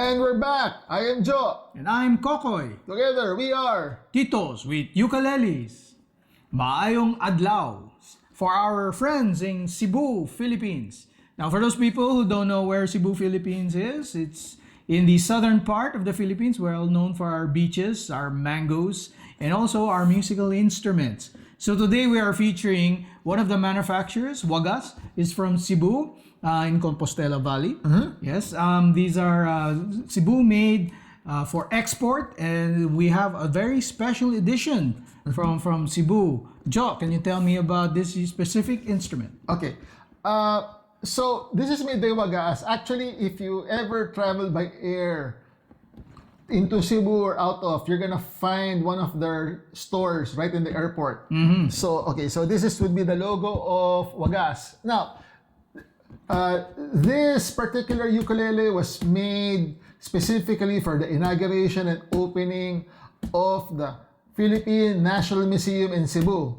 And we're back. I am Joe. And I'm Kokoy. Together we are Titos with Ukuleles. Maayong adlaw for our friends in Cebu, Philippines. Now, for those people who don't know where Cebu, Philippines is, it's in the southern part of the Philippines. We're all known for our beaches, our mangoes, and also our musical instruments. So today we are featuring one of the manufacturers, Wagas, is from Cebu in Compostela Valley. Yes, these are Cebu made for export, and we have a very special edition from Cebu. Joe, can you tell me about this specific instrument? okay. So this is made by Wagas. Actually, if you ever travel by air into Cebu or out of, you're gonna find one of their stores right in the airport. So so this would be the logo of Wagas. Now, this particular ukulele was made specifically for the inauguration and opening of the Philippine National Museum in Cebu.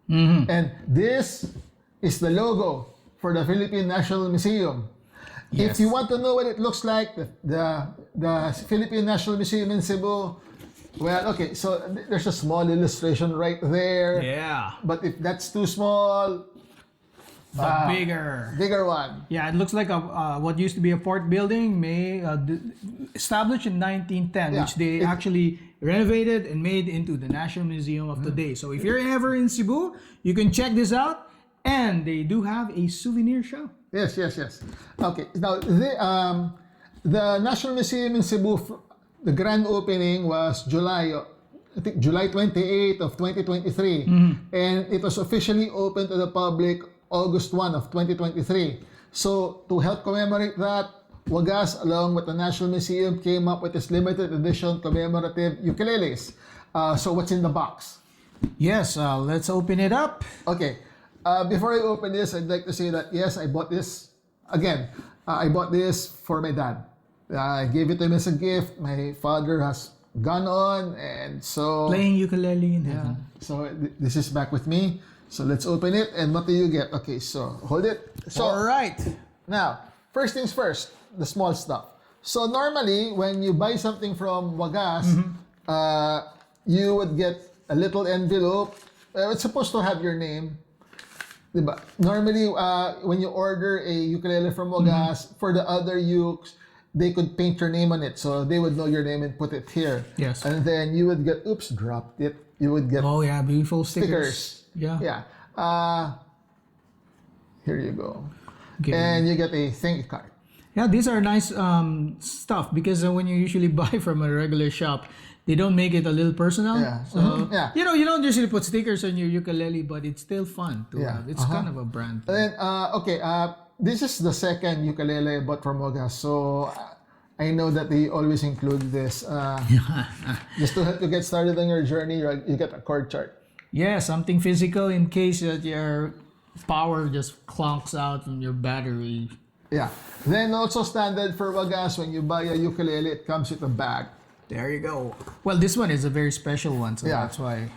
And this is the logo for the Philippine National Museum. Yes. If you want to know what it looks like, the Philippine National Museum in Cebu, well, okay, so there's a small illustration right there. Yeah, But if that's too small, the bigger one. Yeah, it looks like a what used to be a port building, established in 1910, Yeah, which they actually renovated and made into the National Museum of today. So if you're ever in Cebu, you can check this out, and they do have a souvenir shop. Yes. Okay, now the National Museum in Cebu, the grand opening was July 28th of 2023, and it was officially open to the public August 1 of 2023. So to help commemorate that, Wagas, along with the National Museum, came up with this limited edition commemorative ukuleles. So what's in the box? Yes, let's open it up. Okay. Before I open this, I'd like to say that yes, I bought this. Again, I bought this for my dad. I gave it to him as a gift. My father has gone on, and so Playing ukulele in heaven. so this is back with me. So let's open it. And what do you get? Okay, so hold it. So All right. now, first things first, the small stuff. So normally, when you buy something from Wagas, you would get a little envelope. It's supposed to have your name. Diba? Normally, when you order a ukulele from Wagas, for the other ukes, they could paint your name on it. So they would know your name and put it here. Yes. And then you would get, oops, dropped it. You would get Oh yeah, beautiful stickers. Yeah. Yeah. Here you go. Okay. And you get a thank you card. Yeah, these are nice stuff because when you usually buy from a regular shop, they don't make it a little personal. Yeah. So, Yeah. you know, you don't usually put stickers on your ukulele, but it's still fun to Yeah. have. It's kind of a brand. And then, this is the second ukulele I bought from Wagas. So I know that they always include this. Just to help you get started on your journey, you get a chord chart. Yeah, something physical in case that your power just clunks out from your battery. Yeah. Then also standard for Wagas, when you buy a ukulele, it comes with a bag. There you go. Well, this one is a very special one, so Yeah. that's why.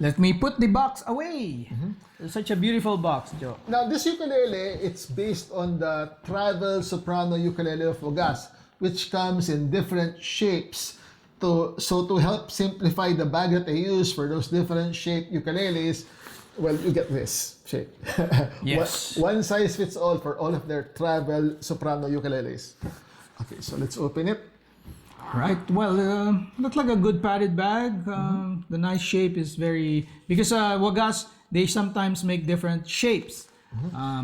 Let me put the box away. It's such a beautiful box, Joe. Now, this ukulele, it's based on the travel soprano ukulele of Wagas, which comes in different shapes. To help simplify the bag that I use for those different shaped ukuleles, well, you get this shape. Yes. One size fits all for all of their travel soprano ukuleles. Okay, so let's open it. Right. Well, looks like a good padded bag. The nice shape is very because Wagas they sometimes make different shapes.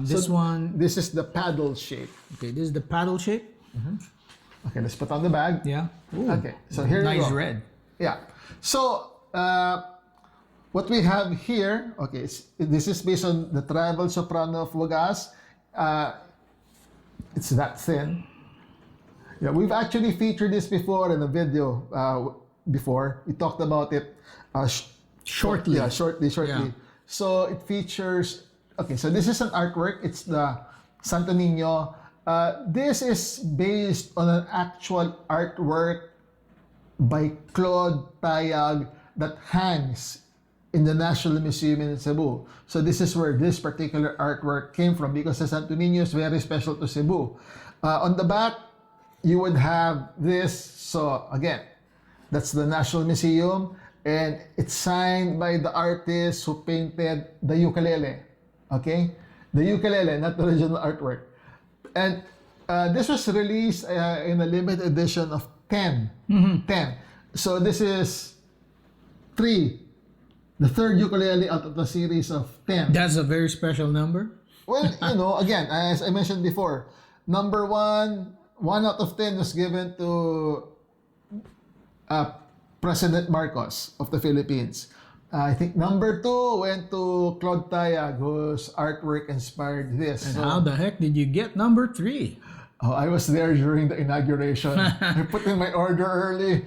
This one. This is the paddle shape. Okay, this is the paddle shape. Okay, let's put on the bag. Yeah. Ooh, Okay, so here you nice go. red. Yeah. So, what we have here, okay, this is based on the travel soprano of Wagas. It's that thin. Yeah, we've actually featured this before in a video. Before we talked about it Shortly. Yeah, shortly. Yeah. So it features. Okay, so this is an artwork. It's the Santo Niño. This is based on an actual artwork by Claude Tayag that hangs in the National Museum in Cebu. So this is where this particular artwork came from because the Santo Niño is very special to Cebu. On the back, you would have this. So again, that's the National Museum, and it's signed by the artist who painted the ukulele. Okay, the ukulele, not the original artwork. And this was released in a limited edition of 10. 10. So this is 3. The third ukulele out of the series of 10. That's a very special number. Well, again, as I mentioned before, number 1 out of 10 was given to President Marcos of the Philippines. I think number 2 went to Claude Tayag, whose artwork inspired this. And how the heck did you get number 3? Oh, I was there during the inauguration. I put in my order early.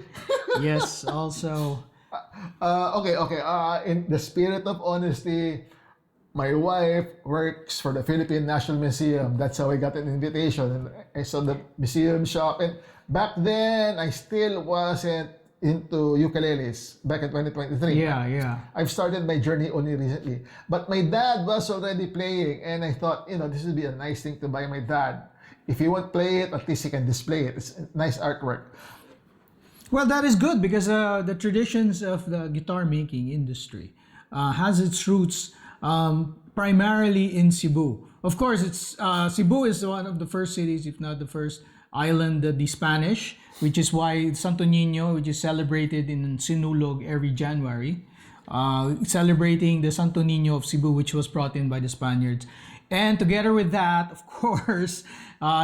Yes, also. Okay. In the spirit of honesty, my wife works for the Philippine National Museum. That's how I got an invitation. And I saw the museum shop. And back then, I still wasn't into ukuleles back in 2023. Yeah. I've started my journey only recently. But my dad was already playing. And I thought, this would be a nice thing to buy my dad. If he won't play it, at least he can display it. It's nice artwork. Well, that is good because the traditions of the guitar making industry has its roots primarily in Cebu. Of course, it's Cebu is one of the first cities, if not the first island, the Spanish, which is why Santo Niño, which is celebrated in Sinulog every January, celebrating the Santo Niño of Cebu, which was brought in by the Spaniards. And together with that, of course,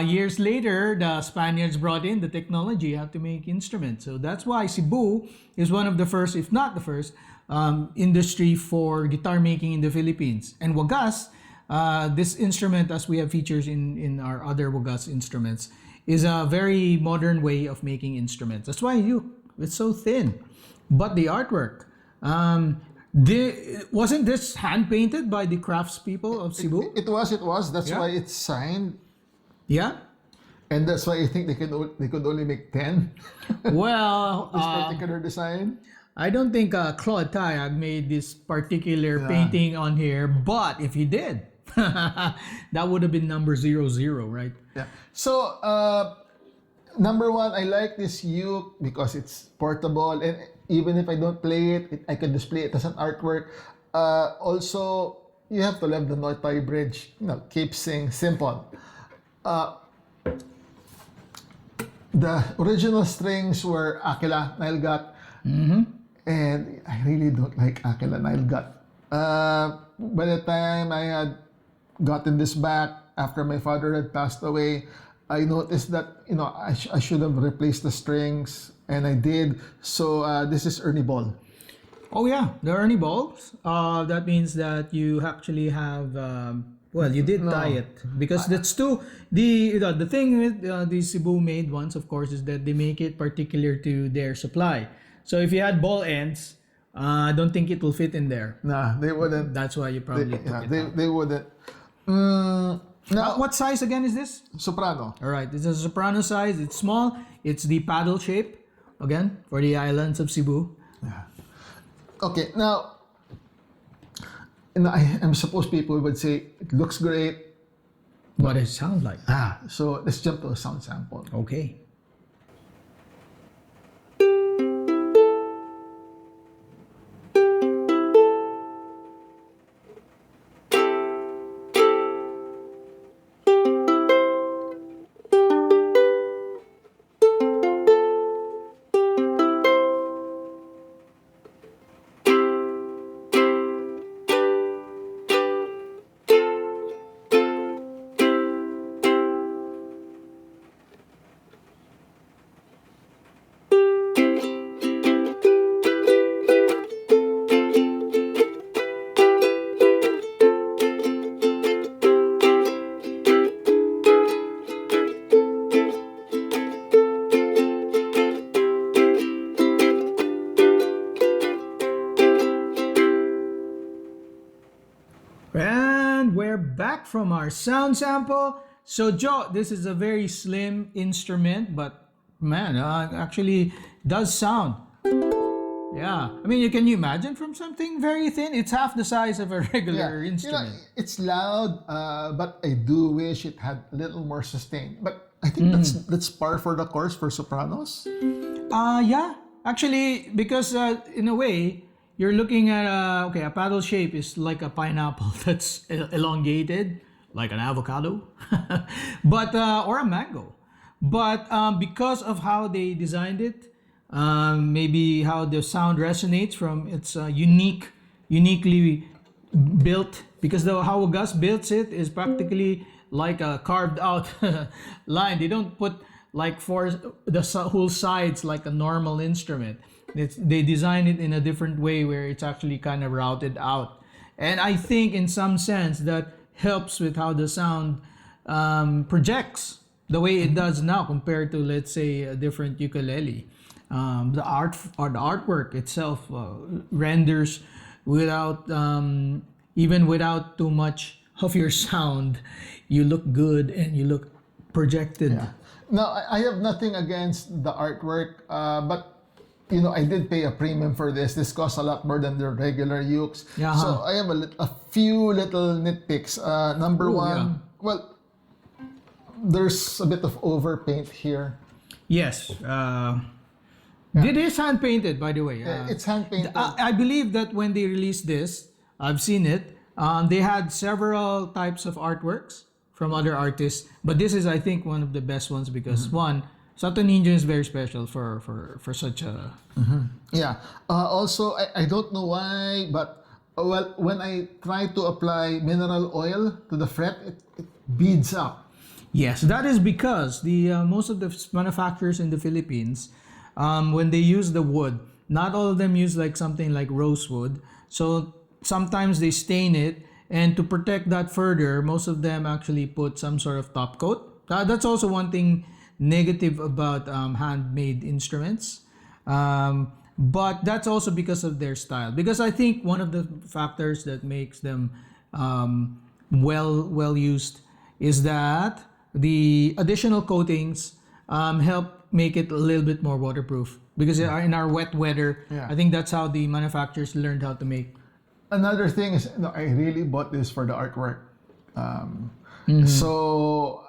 years later, the Spaniards brought in the technology how to make instruments. So that's why Cebu is one of the first, if not the first, industry for guitar making in the Philippines. And Wagas, this instrument, as we have features in our other Wagas instruments, is a very modern way of making instruments. That's why it's so thin. But the artwork, wasn't this hand painted by the craftspeople of Cebu? It was. That's Yeah. why it's signed. Yeah. And that's why I think they could only make 10. Well, This particular design. I don't think Claude Tayag made this particular painting on here, but if he did, that would have been number 00, right? Yeah. So, number 1, I like this uke because it's portable, and even if I don't play it, I can display it as an artwork. Also, you have to love the Noitay bridge. Keep sing simple. The original strings were Aquila Nilegut, and I really don't like Aquila Nilegut. By the time I had gotten this back after my father had passed away, I noticed that I should have replaced the strings, and I did. So this is Ernie Ball. Oh yeah, the Ernie balls. That means that you actually have. You did tie it because that's too. The thing with the Cebu made ones, of course, is that they make it particular to their supply. So if you had ball ends, I don't think it will fit in there. Nah, they wouldn't. That's why you probably took it out. They wouldn't. Now, What size again is this? soprano. All right, this is a soprano size. It's small. It's the paddle shape, again, for the islands of Cebu. Okay, now, I'm supposed people would say it looks great. What does it sound like? So let's jump to a sound sample. Okay. And we're back from our sound sample. So Joe, this is a very slim instrument, but man, actually does sound. Yeah, I mean, can you imagine from something very thin? It's half the size of a regular instrument. It's loud, but I do wish it had a little more sustain. But I think that's par for the course for sopranos. Yeah. Actually, because in a way, you're looking at a paddle shape is like a pineapple that's elongated, like an avocado, but or a mango. But because of how they designed it, maybe how the sound resonates from its uniquely built. Because how Wagas builds it is practically like a carved out line. They don't put like for whole sides like a normal instrument. They design it in a different way where it's actually kind of routed out. And I think in some sense that helps with how the sound projects the way it does now compared to, let's say, a different ukulele. The art or the artwork itself renders without even without too much of your sound. You look good and you look projected. Yeah. Now, I have nothing against the artwork, but you know, I did pay a premium for this. This costs a lot more than the regular ukes. Yeah. So I have a few little nitpicks. Number one, yeah. well, there's a bit of overpaint here. Yes. It is hand painted, by the way. It's hand painted. I believe that when they released this, I've seen it. They had several types of artworks from other artists, but this is, I think, one of the best ones because one, Sato Ninja is very special for such a. Yeah. Also, I don't know why, but well, when I try to apply mineral oil to the fret, it beads up. Yes, that is because the most of the manufacturers in the Philippines, when they use the wood, not all of them use like something like rosewood. So sometimes they stain it, and to protect that further, most of them actually put some sort of top coat. That's also one thing negative about handmade instruments. But that's also because of their style. Because I think one of the factors that makes them well used is that the additional coatings help make it a little bit more waterproof. Because in our wet weather, I think that's how the manufacturers learned how to make. Another thing is, no, I really bought this for the artwork. So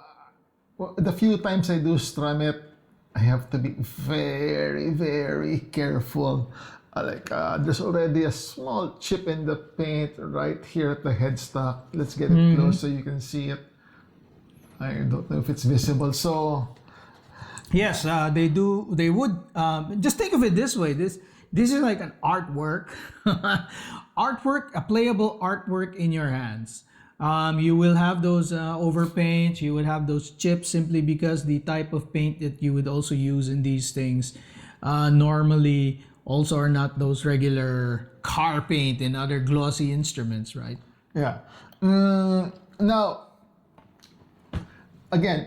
the few times I do strum it, I have to be very, very careful. There's already a small chip in the paint right here at the headstock. Let's get it close so you can see it. I don't know if it's visible. So yes, they do. They would just think of it this way. This is like an artwork, a playable artwork in your hands. You will have those overpaints. You would have those chips simply because the type of paint that you would also use in these things normally also are not those regular car paint and other glossy instruments, right? yeah. Now, again,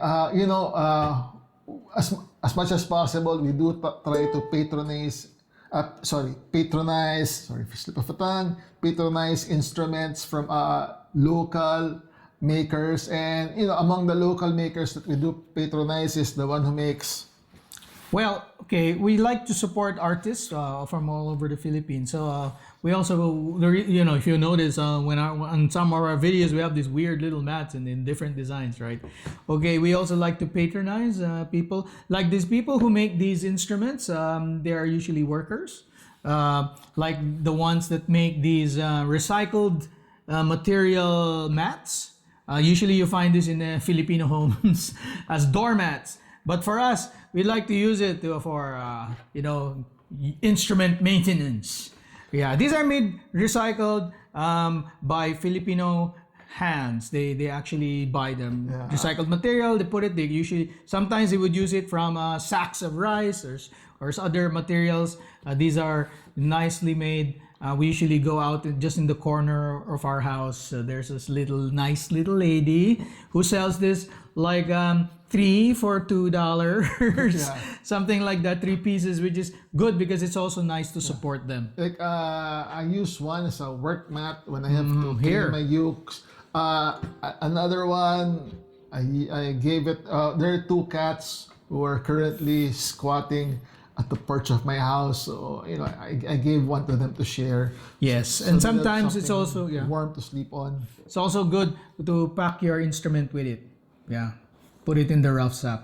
as much as possible, we do try to patronize instruments from local makers. And among the local makers that we do patronize is the one who makes. Well, okay, we like to support artists from all over the Philippines. So we also, if you notice, on some of our videos, we have these weird little mats and in different designs, right? Okay, we also like to patronize people. Like these people who make these instruments, they are usually workers. Like the ones that make these recycled material mats. Usually you find this in Filipino homes as doormats. But for us, we like to use it for instrument maintenance. Yeah, these are made recycled by Filipino hands. They actually buy them recycled material. They put it. Sometimes they would use it from sacks of rice or other materials. These are nicely made. We usually go out just in the corner of our house. There's this nice little lady who sells this like 3 for $2, something like that, 3 pieces, which is good because it's also nice to support them. Like I use one as a work mat when I have to clean my ukes. Another one, I gave it. There are 2 cats who are currently squatting at the porch of my house, so I gave one to them to share. Yes, so and sometimes it's also warm to sleep on. It's also good to pack your instrument with it. Yeah. put it in the rucksack.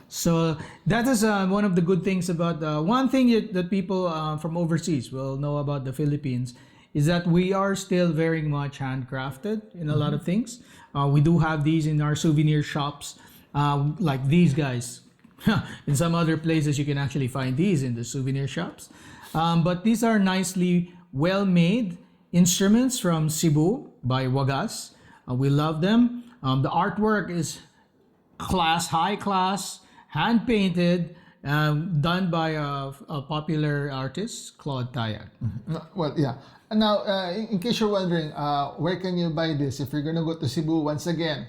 So that is one of the good things about one thing that people from overseas will know about the Philippines is that we are still very much handcrafted in a lot of things. We do have these in our souvenir shops, like these guys. In some other places, you can actually find these in the souvenir shops. But these are nicely well-made instruments from Cebu by Wagas. We love them. The artwork is high class, hand painted, done by a popular artist, Claude Tayag. Well, yeah. And now, in case you're wondering, where can you buy this? If you're gonna go to Cebu, once again,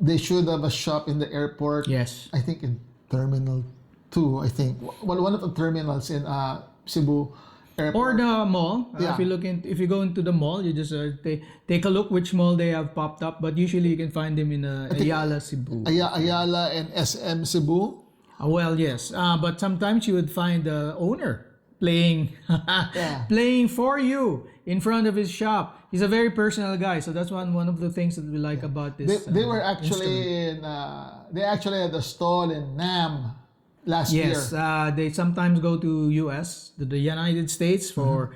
they should have a shop in the airport. Yes. I think in Terminal 2, I think. Well, one of the terminals in Cebu airport. Or the mall. Yeah. If you go into the mall, you just take a look which mall they have popped up. But usually you can find them in Ayala, Cebu. Ayala and SM Cebu. Well, yes. But sometimes you would find the owner playing playing for you in front of his shop. He's a very personal guy, so that's one of the things that we like about this. They were actually they actually had a stall in Nam last year. Yes, they sometimes go to US, the United States for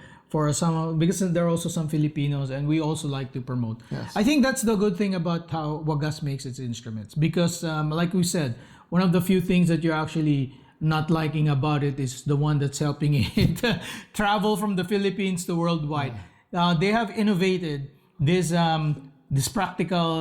some, because there are also some Filipinos, and we also like to promote. Yes. I think that's the good thing about how Wagas makes its instruments, because like we said, one of the few things that you're actually not liking about it is the one that's helping it travel from the Philippines to worldwide. They have innovated this practical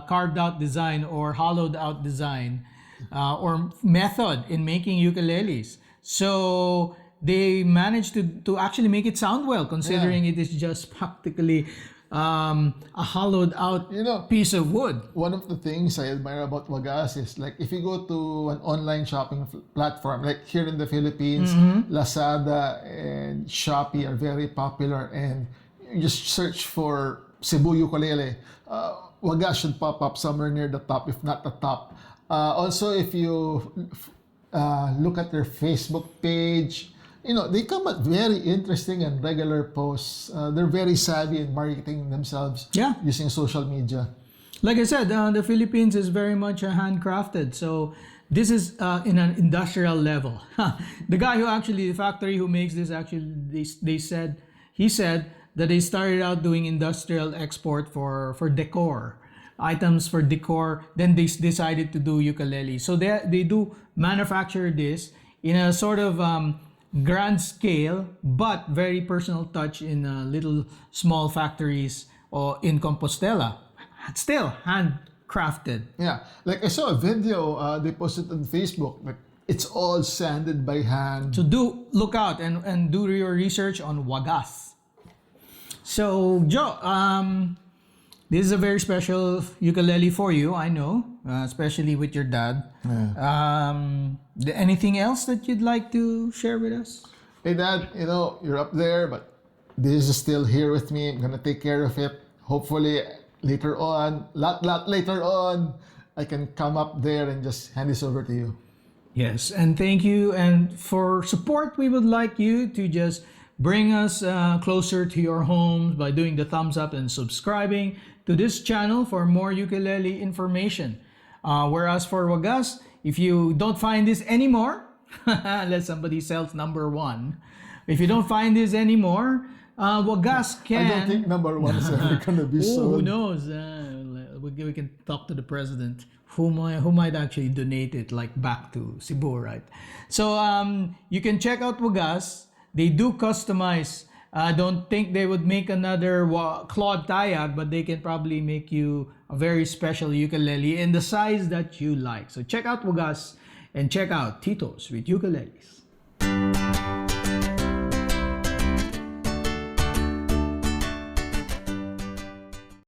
carved out design or hollowed out design or method in making ukuleles. So they managed to actually make it sound well, considering it is just practically a hollowed out piece of wood. One of the things I admire about Wagas is, like, if you go to an online shopping platform, like here in the Philippines, Lazada and Shopee are very popular, and you just search for Cebu ukulele. Wagas should pop up somewhere near the top, if not the top. Also, if you look at their Facebook page, they come at very interesting and regular posts. They're very savvy in marketing themselves using social media. Like I said, the Philippines is very much handcrafted. So this is in an industrial level. The guy the factory who makes this, actually, he said that they started out doing industrial export for decor, items for decor. Then they decided to do ukulele. So they do manufacture this in a sort of grand scale, but very personal touch in little small factories or in Compostela. Still handcrafted. Yeah, like I saw a video they posted on Facebook. Like, it's all sanded by hand. So do look out and do your research on Wagas. So Joe, this is a very special ukulele for you, I know, especially with your dad. Anything else that you'd like to share with us? Hey Dad, you're up there, but this is still here with me. I'm gonna take care of it. Hopefully later on, lot later on, I can come up there and just hand this over to you. Yes, and thank you. And for support, we would like you to just bring us closer to your homes by doing the thumbs up and subscribing to this channel for more ukulele information. Whereas for Wagas, if you don't find this anymore, unless somebody sells number one, if you don't find this anymore, Wagas can... I don't think number one is ever going to be sold. Who knows? We can talk to the president who might actually donate it, like, back to Cebu, right? So you can check out Wagas. They do customize. I don't think they would make another Claude Tayag, but they can probably make you a very special ukulele in the size that you like. So check out Wagas and check out Titos with ukuleles.